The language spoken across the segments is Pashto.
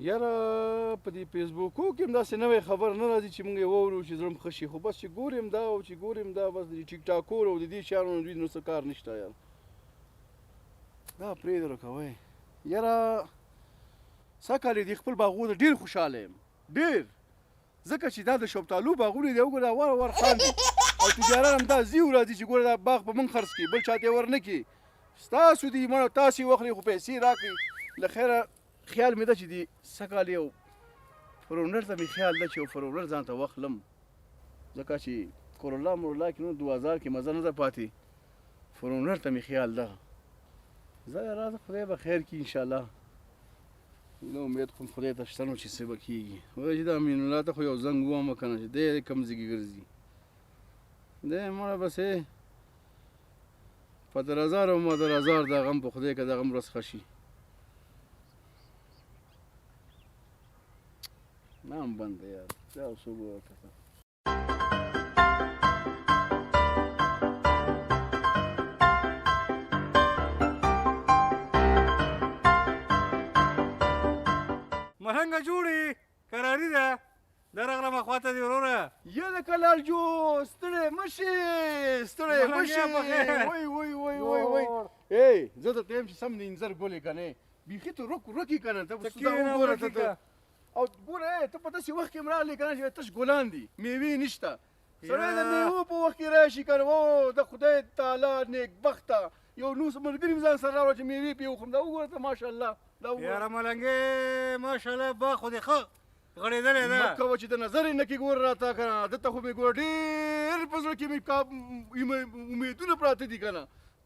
یاره په دې فیسبوکو کې هم داسې نوی خبر نه راځي چې موږ یې واورو چې زړه م ښه شي، خو بس چې ګورم دا او چې ګورم دا، بس د ټیک ټاکونو او د دې شیانو نه دوی نو څه کار نشته یاره. دا پرېږده لکه وایي یاره سږ کال یې د خپل باغونو ډېر خوشحاله یم، ډېر، ځکه چې دا د شفتالو باغونه دي وګوره وار وار خاندي او تجاران هم دا ځي راځي چې ګوره دا باغ په موږ خرڅ کړي، بل چا ته یې ور نه کړي، ستاسو دي مړه تاسو یې واخلئ خو پیسې راکړئ. له خیره خیال مې ده چې د سږ کال یو فرونر ته مې خیال ده چې یو فرونر ځان ته واخلم، ځکه چې کرولا مرلا کې نو 2000 کې مزه نه ده پاتې، فرونر ته مې خیال ده. زه راځه خدای به خیر کړي انشاءالله. نه امید کوم خدای ته شته نو چې څه به کېږي. وایي چې دا امین الله ته خو یو زنګ ووامه که نه چې دی کوم ځای کې ګرځي، دی مړه بس په در هزار او ما در هزار دا غم په خدای که دغه ورځ ښه شي. نام بند دی یار دا اوس وګوره کته ملنګه جوړې کراري ده درغلمه خواته دي وروره. یلکه لالجو ستړی مه شې ستړی مه شې وای وای وای وای وای ای زه درته یم چې سم د انځر ګلې که نه بیخي ته روک یې که نه ته وګوره ته او ګوره ته په داسې وخت کې هم راغلې که نه چې تش ګلان دي میوې نشته سړی د میوو په وخت کې راشي که نه او د خدای تعالی نیکبخته یو نوس ملګري مې ځان سره راوړه چې میوې پې وخورم دا وګوره ته ماشاءالله دا وګوره یاره ملنګې ماشاءالله باغ خو دې ښه غړېدلی ده مه کوه چې د نظر یې نه کړي ګوره راته که نه دلته خو مې ګوره ډېر په زړه کې مې امیدونه پراته دي که نه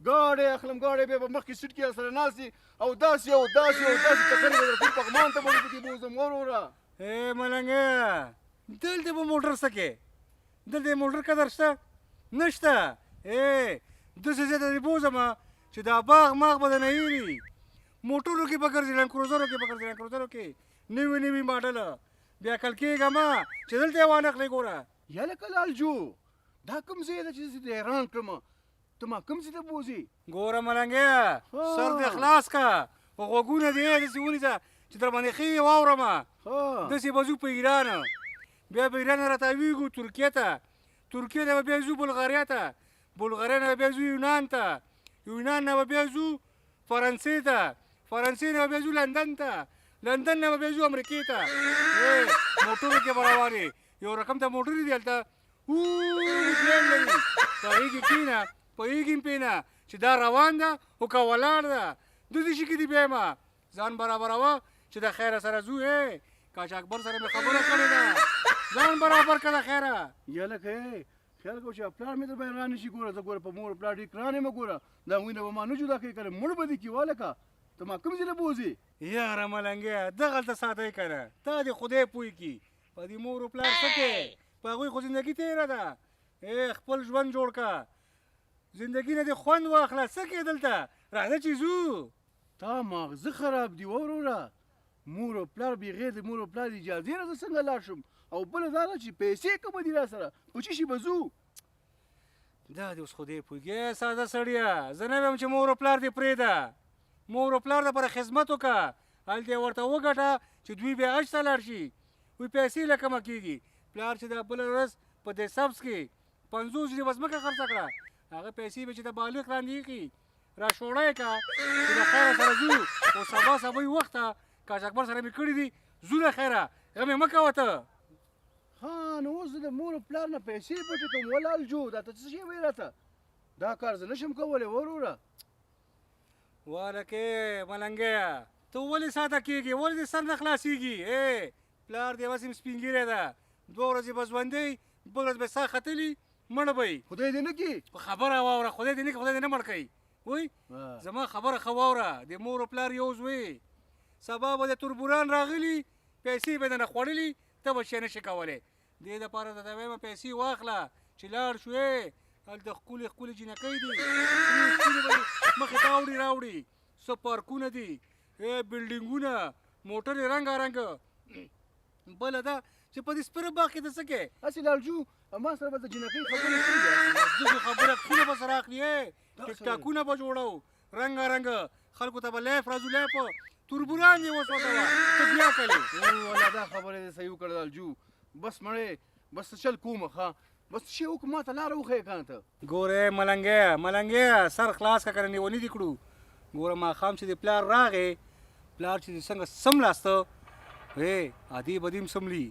ګاډی اخلم ګاډی بیا به مخکې سیټ کې سره ناست دي او داسې او داسې او داسې چکرې به درکوم پغمان ته به مې پکې بوځم وروره. ای ملنګه دلته به موټر څه کې دلته یې موټر قدر شته نشته. ای داسې ځای ته دې بوځمه چې دا باغ ماغ به درنه هېري موټرو کې به ګرځي لنډ کروزرو کې به ګرځي لنډ کروزرو کې نوي نوي ماډله بیا کل کېږمه چې دلته یې وانخلې ګوره. یلکه لالجو دا کوم ځای ده چې زه دې حیران کړمه ته ما کوم ځای ته بوځې ګوره ملنګه سر دې خلاص که په غوږونه دې داسې ونیسه چې در باندې ښې واورمه داسې به ځو په ایران بیا په ایران نه راتاویږو ترکیې ته ترکیې نه به بیا ځو بلغاریا ته بلغاریا نه به بیا ځو یونان ته یونان نه به بیا ځو فرانسې ته فرانسې نه به بیا ځو لندن ته لندن نه به بیا ځو امریکې ته موټرو کې به روانې یو رقم ته موټر دي هلته اوږد پلین لري په هغې کې کښېنه په هغې کې هم پېنه چې دا روان ده خو که ولاړ ده داسې شي کې دي بیا یم ځان برابروه چې د خیره سره ځو کاش اکبر سره مې خبره کړې ده ځان برابر که د خیره. یلکه خیال کوه چې پلار مې در باندې ران نه شي ګوره زه ګوره په مور پلار ډېر ګران یم ګوره د هغوی نه به ما نه جدا کوي که نه مړ به دې کړي والکه ته ما کوم ځای نه بوځې. یاره ملنګې دغلته ساتئ که نه تا دې خدای پوه کړي په دې مور و پلار څه کې په هغوی خو زندګي تېره ده خپل ژوند جوړ که زندګي نه دې خوند واخله څه کې دلته راځه چې ځو. تا ماغزه خراب دي وروره مور و پلار بغیر د مور و پلار اجازې نه زه څنګه لاړ شم او بله دا ده چې پیسې کومه دي را سره په څه شي به ځو. دا دې اوس خدای پوهېږي ساده سړیه زه نه ویم چې مور و پلار دې پرېږده مور و پلار دپاره خدمت وکړه هلته یې ورته وګټه چې دوی بیا حج ته لاړ شي وایي پیسې له کمه کېږي پلار چې دا بله ورځ په دې سبز کې 50 ریبه ځمکه خرڅه کړه هغه پیسې به چې د بالغ لاندې ایښي را شوړی که چې د خیره سره ځو خو سبا سبا یې وخته کاش اکبر سره مې کړي دي ځو د خیره غم یې مه کوه ته. ها نو اوس زه د مور و پلار نه پیسې پټې کوم ولال جو دا ته څه شی وایې راته دا کار زه نشم کولی وروره. والکې ملنګیه ته ولې ساده کېږې ولې دې سر نه خلاصېږي پلار دې هسې سپین ږیری ده 2 ورځې به ژوندی بل ورځ به ساه ختلي مړه به یي خدای دې نه کړي په خبره واوره خدای دې نه کړي خدای دې نه مړ کوي وای زما خبره ښه واوره د مور و پلار یو زوی سبا به د تربوران راغلي پیسې به دنه خوړلي ته به شی نشي کولی دې دپاره درته وایم پیسې واخله چې لاړ شوې هلته ښکلې ښکلې جینکۍ دي ښکلې به مخې ته اوړي راوړي څه پارکونه دي بلډینګونه موټرې رنګارنګه بله ده چې په دې سپېره باغ کې ته څه کوې هسې لالجو ما سره به د جینکۍ خبرې کړي دغې خبره کښونه به سره اخلي ټیک ټاکونه به جوړو رنګارنګه خلکو ته به لایف راځو لایف توربوران دې وسوځوه ته بیا کوې والله دا خبره دې صحیح وکړه لالجو بس مړې بس چل کومه ښه بس شی وکړه ما ته لاره وښیه که نه ته ګورې ملنګې سر خلاص که کنه نیونی دې کړو ګوره ماښام چې د پلار راغې پلار چې د څنګه سملاسته عادي به دې هم سملي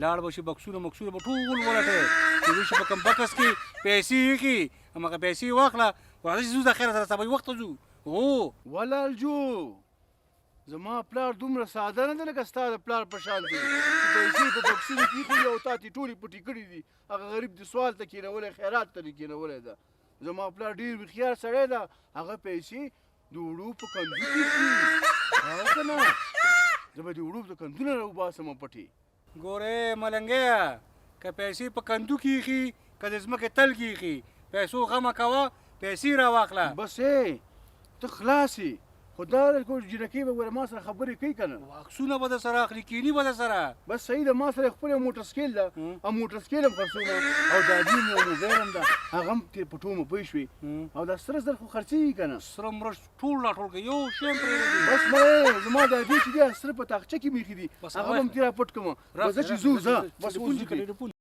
لاړ به شي بکسونه مکسونه به ټول ولټې چې دوی شي په کم بکس کې پیسې ایښي هماغه پیسې واخله راځه چې ځو د خیره سره سبا وخت ته ځو هو ولالجو زما پلار دومره ساده نه دی لکه ستا د پلار په شان دی چې پیسې په بکسونو کې ایښي دي او تا ترې ټولې پټې کړي دي هغه غریب دې سوال ته کېنولی خیرات ته دې کېنولی ده زما پلار ډېر هوښیار سړی ده هغه پیسې د وړو په کندو کې ایښي هغه که نه زه به د وړو د کندونه راوباسم پټې ګورې ملنګیه که پیسې په کندو کې ایښي که د ځمکې تل کې ایښي پیسو غمه کوه پیسې راواخله بس ته خلاص یې خو دا جنکۍ به ګوره ما سره خبرې کوي که نه عکسونه به در سره اخلي کیني به در سره بس صحیح ده ما سره خپل موټر سکیل ده او موټر سکیل هم خرڅومه او دا دین یو موبایل هم ده هغه هم ترې پټومه پوه شوې او دا سره زر خو خرڅېږي که نه سره مرچ ټول راټول کړه یو شی هم پرېږدي بس مړی زما دا دې چې دي سره په تاخچه کې مې ایښي دي هغه به هم ترې راپټ کړمه راځه چې ځو ځه بس اوس ځو